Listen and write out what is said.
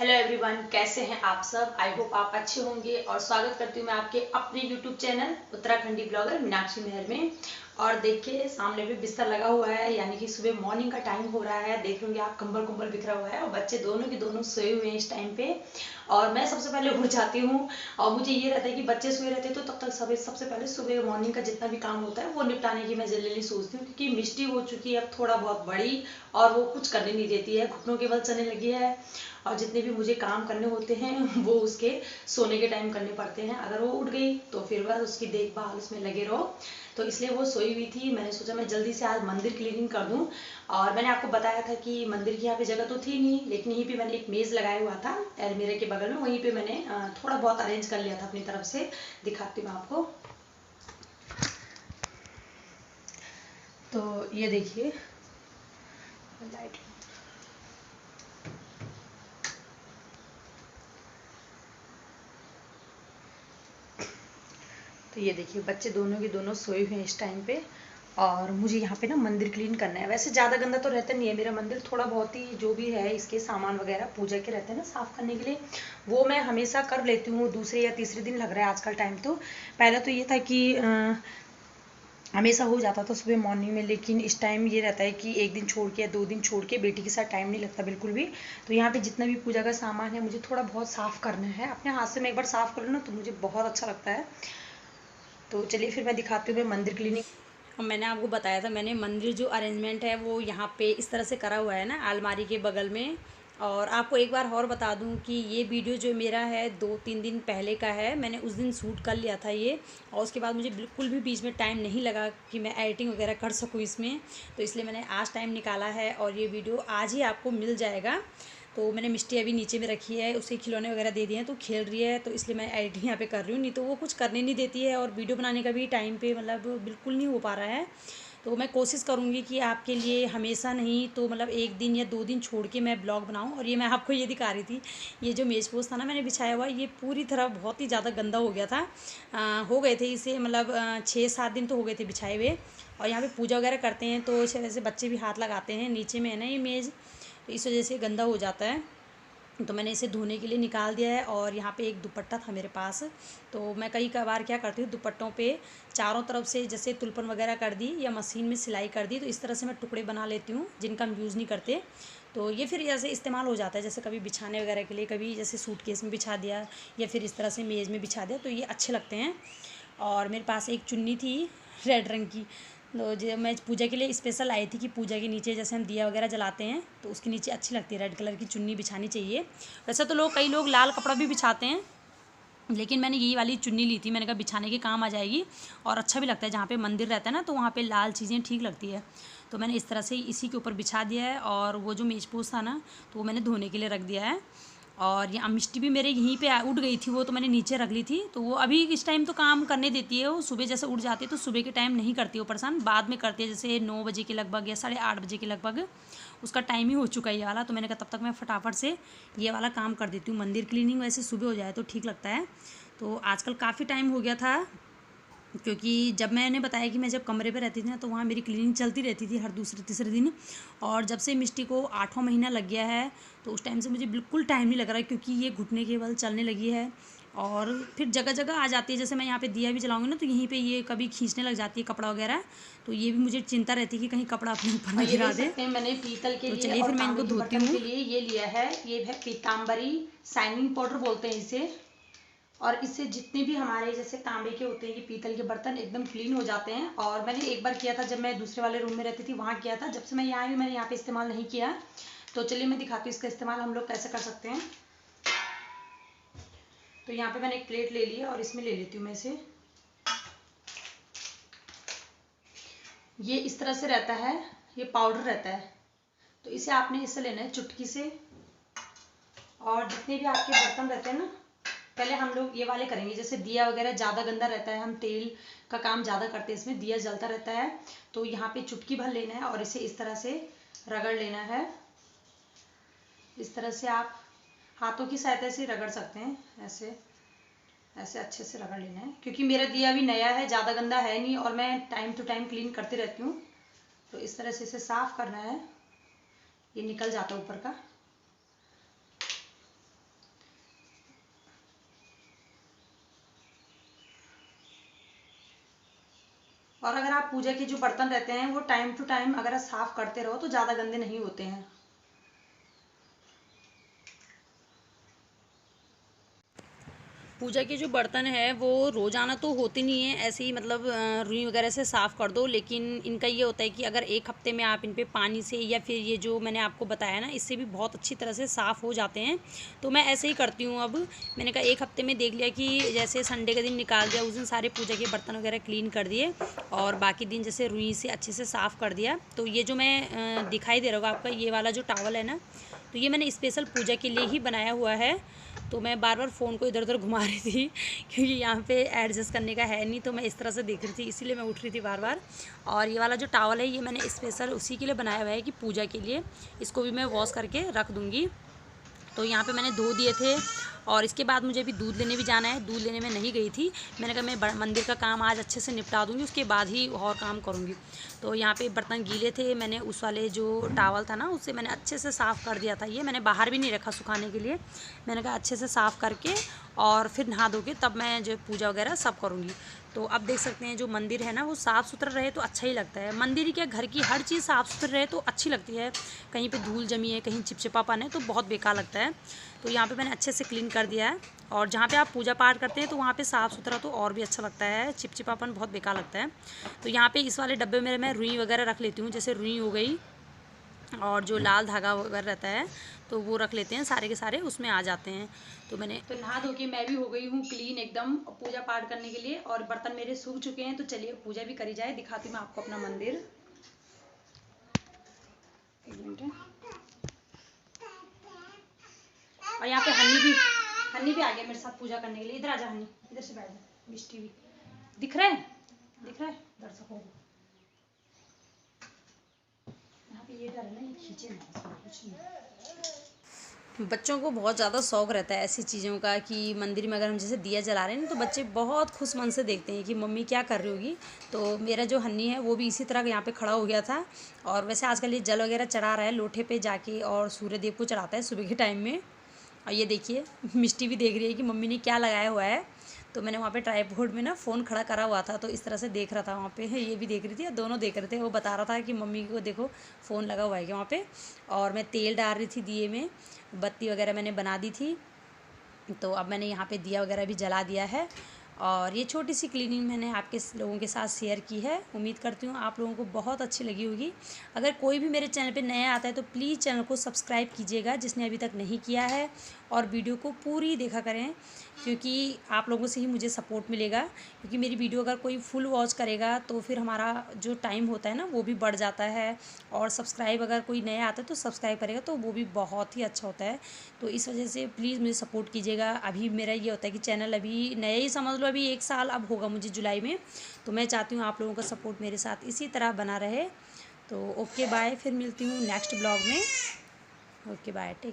Hello everyone, कैसे हैं आप सब। आई होप आप अच्छे होंगे और स्वागत करती हूँ मैं आपके अपने YouTube channel Uttarakhandi blogger Meenakshi Mehar में। और देखिए सामने भी बिस्तर लगा हुआ है, यानी कि सुबह मॉर्निंग का टाइम हो रहा है। देख होंगे आप, कंबल कुंबल बिखरा हुआ है और बच्चे दोनों के दोनों सोए हुए हैं इस टाइम पे। और मैं सबसे पहले उठ जाती हूँ। और मुझे ये रहता है कि बच्चे सोए रहते हैं तो तब तक सबसे पहले सुबह मॉर्निंग का जितना भी काम होता है वो निपटाने की मैं जल्दी सोचती हूँ, क्योंकि मिष्टी हो चुकी है अब थोड़ा बहुत बड़ी और वो कुछ करने नहीं देती है, घुटनों के बल चलने लगी है। और जितने भी मुझे काम करने होते हैं वो उसके सोने के टाइम करने पड़ते हैं। अगर वो उठ गई तो फिर बस उसकी देखभाल उसमें लगे रहो। तो इसलिए वो सोई हुई थी, मैंने सोचा मैं जल्दी से आज मंदिर क्लीनिंग कर दूं। और मैंने आपको बताया था कि मंदिर की यहाँ पे जगह तो थी नहीं, लेकिन यहीं पे मैंने एक मेज़ लगाया हुआ था अलमीरे के बगल में, वहीं पे मैंने थोड़ा बहुत अरेंज कर लिया था अपनी तरफ से। दिखाती हूँ आपको। तो ये देखिए लाइट। तो ये देखिए बच्चे दोनों के दोनों सोए हुए हैं इस टाइम पे। और मुझे यहाँ पे ना मंदिर क्लीन करना है। वैसे ज़्यादा गंदा तो रहता नहीं है मेरा मंदिर, थोड़ा बहुत ही जो भी है इसके सामान वगैरह पूजा के रहते हैं ना साफ़ करने के लिए, वो मैं हमेशा कर लेती हूँ। दूसरे या तीसरे दिन लग रहा है आजकल टाइम। तो पहले तो ये था कि हमेशा हो जाता था सुबह मॉर्निंग में, लेकिन इस टाइम ये रहता है कि एक दिन छोड़ के या 2 दिन छोड़ के, बेटी के साथ टाइम नहीं लगता बिल्कुल भी। तो यहाँ पे जितना भी पूजा का सामान है मुझे थोड़ा बहुत साफ़ करना है। अपने हाथ से मैं एक बार साफ़ कर लूँ ना तो मुझे बहुत अच्छा लगता है। तो चलिए फिर मैं दिखाती हूँ मैं मंदिर क्लीनिंग। और मैंने आपको बताया था, मैंने मंदिर जो अरेंजमेंट है वो यहाँ पे इस तरह से करा हुआ है ना, अलमारी के बगल में। और आपको एक बार और बता दूं कि ये वीडियो जो मेरा है 2-3 दिन पहले का है। मैंने उस दिन शूट कर लिया था ये, और उसके बाद मुझे बिल्कुल भी बीच में टाइम नहीं लगा कि मैं एडिटिंग वगैरह कर सकूँ इसमें। तो इसलिए मैंने आज टाइम निकाला है और ये वीडियो आज ही आपको मिल जाएगा। तो मैंने मिष्टी अभी नीचे में रखी है, उसे खिलौने वगैरह दे दिए हैं तो खेल रही है, तो इसलिए मैं एडिटिंग यहाँ पे कर रही हूँ। नहीं तो वो कुछ करने नहीं देती है और वीडियो बनाने का भी टाइम पे मतलब बिल्कुल नहीं हो पा रहा है। तो मैं कोशिश करूँगी कि आपके लिए हमेशा नहीं तो मतलब 1 दिन या 2 दिन छोड़ के मैं ब्लॉग बनाऊँ। और ये मैं आपको ये दिखा रही थी, ये जो मेज पोस्ट था ना मैंने बिछाया हुआ, ये पूरी तरह बहुत ही ज़्यादा गंदा हो गया था। हो गए थे इसे मतलब 6-7 दिन तो हो गए थे बिछाए हुए। और यहाँ पे पूजा वगैरह करते हैं तो इस वजह से बच्चे भी हाथ लगाते हैं, नीचे में है ना ये मेज़, तो इस वजह से गंदा हो जाता है। तो मैंने इसे धोने के लिए निकाल दिया है। और यहाँ पे एक दुपट्टा था मेरे पास, तो मैं कई बार क्या करती हूँ, दुपट्टों पे चारों तरफ से जैसे तुलपन वगैरह कर दी या मशीन में सिलाई कर दी, तो इस तरह से मैं टुकड़े बना लेती हूँ जिनका हम यूज़ नहीं करते। तो ये फिर ऐसे इस्तेमाल हो जाता है, जैसे कभी बिछाने वगैरह के लिए, कभी जैसे सूटकेस में बिछा दिया या फिर इस तरह से मेज़ में बिछा दिया, तो ये अच्छे लगते हैं। और मेरे पास एक चुन्नी थी रेड रंग की, तो जो मैं पूजा के लिए स्पेशल आई थी कि पूजा के नीचे जैसे हम दिया वगैरह जलाते हैं तो उसके नीचे अच्छी लगती है, रेड कलर की चुन्नी बिछानी चाहिए। वैसे तो कई लोग लाल कपड़ा भी बिछाते हैं, लेकिन मैंने यही वाली चुन्नी ली थी, मैंने कहा बिछाने के काम आ जाएगी और अच्छा भी लगता है। जहाँ पे मंदिर रहता है ना तो वहाँ पे लाल चीज़ें ठीक लगती है। तो मैंने इस तरह से इसी के ऊपर बिछा दिया है। और वो जो मेज पोस्ट था ना तो वो मैंने धोने के लिए रख दिया है। और यहाँ मिष्टी भी मेरे यहीं पे उठ गई थी, वो तो मैंने नीचे रख ली थी। तो वो अभी इस टाइम तो काम करने देती है, वो सुबह जैसे उठ जाती है तो सुबह के टाइम नहीं करती वो परेशान, बाद में करती है जैसे 9 बजे के लगभग या 8:30 बजे के लगभग। उसका टाइम ही हो चुका है ये वाला, तो मैंने कहा तब तक मैं फटाफट से ये वाला काम कर देती हूँ। मंदिर क्लीनिंग वैसे सुबह हो जाए तो ठीक लगता है। तो आजकल काफ़ी टाइम हो गया था, क्योंकि जब मैंने बताया कि मैं जब कमरे पे रहती थी ना तो वहाँ मेरी क्लीनिंग चलती रहती थी हर दूसरे तीसरे दिन। और जब से मिष्टी को 8वां महीना लग गया है तो उस टाइम से मुझे बिल्कुल टाइम नहीं लग रहा है, क्योंकि ये घुटने के बल चलने लगी है। और फिर जगह जगह आ जाती है, जैसे मैं यहाँ पे दिया भी जलाऊंगी ना तो यहीं पे ये कभी खींचने लग जाती है कपड़ा वगैरह। तो ये भी मुझे चिंता रहती है कि कहीं कपड़ा अपने ऊपर ना और ये गिरा देख दे। सकते हैं मैंने पीतल के तो लिए चलिए और फिर मैं इनको तांबे के धोती बर्तन हूँ। के लिए ये लिया है, ये है पीताम्बरी शाइनिंग पाउडर बोलते हैं इसे। और इससे जितने भी हमारे जैसे तांबे के होते हैं कि पीतल के बर्तन एकदम क्लीन हो जाते हैं। और मैंने एक बार किया था जब मैं दूसरे वाले रूम में रहती थी, वहाँ किया था। जब से मैं यहाँ आई मैंने यहाँ पे इस्तेमाल नहीं किया। तो चलिए मैं दिखाती हूँ इसका इस्तेमाल हम लोग कैसे कर सकते हैं। तो यहाँ पे मैंने एक प्लेट ले ली है और इसमें ले लेती हूँ मैं इसे। ये इस तरह से रहता है, ये पाउडर रहता है। तो इसे आपने इससे लेना है चुटकी से। और जितने भी आपके बर्तन रहते हैं ना, पहले हम लोग ये वाले करेंगे। जैसे दिया वगैरह ज़्यादा गंदा रहता है, हम तेल का काम ज़्यादा करते हैं, इसमें दिया जलता रहता है। तो यहाँ पे चुटकी भर लेना है और इसे इस तरह से रगड़ लेना है। इस तरह से आप हाथों की सहायता से रगड़ सकते हैं, ऐसे ऐसे अच्छे से रगड़ लेना है। क्योंकि मेरा दिया भी नया है, ज़्यादा गंदा है नहीं, और मैं टाइम टू टाइम क्लीन करती रहती हूँ। तो इस तरह से इसे साफ़ करना है, ये निकल जाता है ऊपर का। और अगर आप पूजा के जो बर्तन रहते हैं वो टाइम टू टाइम अगर आप साफ करते रहो तो ज़्यादा गंदे नहीं होते हैं। पूजा के जो बर्तन है वो रोज़ाना तो होते नहीं है ऐसे ही, मतलब रुई वगैरह से साफ़ कर दो, लेकिन इनका ये होता है कि अगर एक हफ्ते में आप इन पे पानी से या फिर ये जो मैंने आपको बताया ना इससे भी बहुत अच्छी तरह से साफ़ हो जाते हैं। तो मैं ऐसे ही करती हूँ। अब मैंने कहा एक हफ्ते में देख लिया कि जैसे संडे का दिन निकाल दिया, उस दिन सारे पूजा के बर्तन वगैरह क्लीन कर दिए और बाकी दिन जैसे रुई से अच्छे से साफ़ कर दिया। तो ये जो मैं दिखाई दे रहा होगा आपका ये वाला जो टॉवल है ना, तो ये मैंने स्पेशल पूजा के लिए ही बनाया हुआ है। तो मैं बार बार फ़ोन को इधर उधर घुमा रही थी क्योंकि यहाँ पे एडजस्ट करने का है नहीं, तो मैं इस तरह से देख रही थी, इसीलिए मैं उठ रही थी बार बार। और ये वाला जो टॉवल है ये मैंने स्पेशल उसी के लिए बनाया हुआ है कि पूजा के लिए, इसको भी मैं वॉश करके रख दूँगी। तो यहाँ पे मैंने धो दिए थे और इसके बाद मुझे अभी दूध लेने भी जाना है। दूध लेने में नहीं गई थी, मैंने कहा मैं मंदिर का काम आज अच्छे से निपटा दूँगी, उसके बाद ही और काम करूँगी। तो यहाँ पे बर्तन गीले थे, मैंने उस वाले जो टावल था ना उससे मैंने अच्छे से साफ़ कर दिया था। ये मैंने बाहर भी नहीं रखा सुखाने के लिए, मैंने कहा अच्छे से साफ़ करके और फिर नहा धो के तब मैं जो पूजा वगैरह सब करूँगी। तो अब देख सकते हैं जो मंदिर है ना वो साफ़ सुथरा रहे तो अच्छा ही लगता है। मंदिर ही क्या, घर की हर चीज़ साफ़ सुथरी रहे तो अच्छी लगती है। कहीं पे धूल जमी है, कहीं चिपचिपापन है तो बहुत बेकार लगता है। तो यहाँ पे मैंने अच्छे से क्लीन कर दिया है। और जहाँ पे आप पूजा पाठ करते हैं तो वहाँ पे साफ़ सुथरा तो और भी अच्छा लगता है, चिपचिपापन बहुत बेकार लगता है। तो यहाँ पे इस वाले डब्बे में मैं रुई वगैरह रख लेती हूँ, जैसे रुई हो गई और जो लाल धागा वगैरह रहता है तो वो रख लेते हैं, सारे के सारे उसमें आ जाते हैं। तो मैंने तो नहा धो के मैं भी हो गई हूँ क्लीन एकदम पूजा पाठ करने के लिए, और बर्तन मेरे सूख चुके हैं। तो चलिए पूजा भी करी जाए, दिखाती हूँ मैं आपको अपना मंदिर। एक मिनट है। और यहाँ पे हन्नी भी आ गया मेरे साथ पूजा करने के लिए। इधर आ जा हन्नी, इधर से बैठ जा। मिष्टी भी दिख रहा है, दिख रहा है दर्शकों को। यहाँ पे ये डर है ना, ये खींचे ना, कुछ नहीं। बच्चों को बहुत ज़्यादा शौक रहता है ऐसी चीज़ों का कि मंदिर में अगर हम जैसे दिया जला रहे हैं तो बच्चे बहुत खुश मन से देखते हैं कि मम्मी क्या कर रही होगी। तो मेरा जो हन्नी है वो भी इसी तरह यहाँ पे खड़ा हो गया था। और वैसे आजकल ये जल वगैरह चढ़ा रहा है लोटे पे जाके, और सूर्य देव को चढ़ाता है सुबह के टाइम में। और ये देखिए मिष्टी भी देख रही है कि मम्मी ने क्या लगाया हुआ है। तो मैंने वहाँ पे ट्राइपॉड में ना फ़ोन खड़ा करा हुआ था तो इस तरह से देख रहा था वहाँ पे, ये भी देख रही थी, दोनों देख रहे थे। वो बता रहा था कि मम्मी को देखो फ़ोन लगा हुआ है क्या वहाँ पे। और मैं तेल डाल रही थी दिए में, बत्ती वगैरह मैंने बना दी थी। तो अब मैंने यहाँ पे दिया वगैरह भी जला दिया है। और ये छोटी सी क्लीनिंग मैंने आपके लोगों के साथ शेयर की है। उम्मीद करती हूँ आप लोगों को बहुत अच्छी लगी होगी। अगर कोई भी मेरे चैनल पे नया आता है तो प्लीज़ चैनल को सब्सक्राइब कीजिएगा जिसने अभी तक नहीं किया है, और वीडियो को पूरी देखा करें क्योंकि आप लोगों से ही मुझे सपोर्ट मिलेगा। क्योंकि मेरी वीडियो अगर कोई फुल वॉच करेगा तो फिर हमारा जो टाइम होता है ना वो भी बढ़ जाता है, और सब्सक्राइब अगर कोई नया आता है तो सब्सक्राइब करेगा तो वो भी बहुत ही अच्छा होता है। तो इस वजह से प्लीज़ मुझे सपोर्ट कीजिएगा। अभी मेरा ये होता है कि चैनल अभी नया ही समझ लो, अभी 1 साल अब होगा मुझे जुलाई में। तो मैं चाहती हूँ आप लोगों का सपोर्ट मेरे साथ इसी तरह बना रहे। तो ओके बाय, फिर मिलती हूँ नेक्स्ट ब्लॉग में। Okay bye, take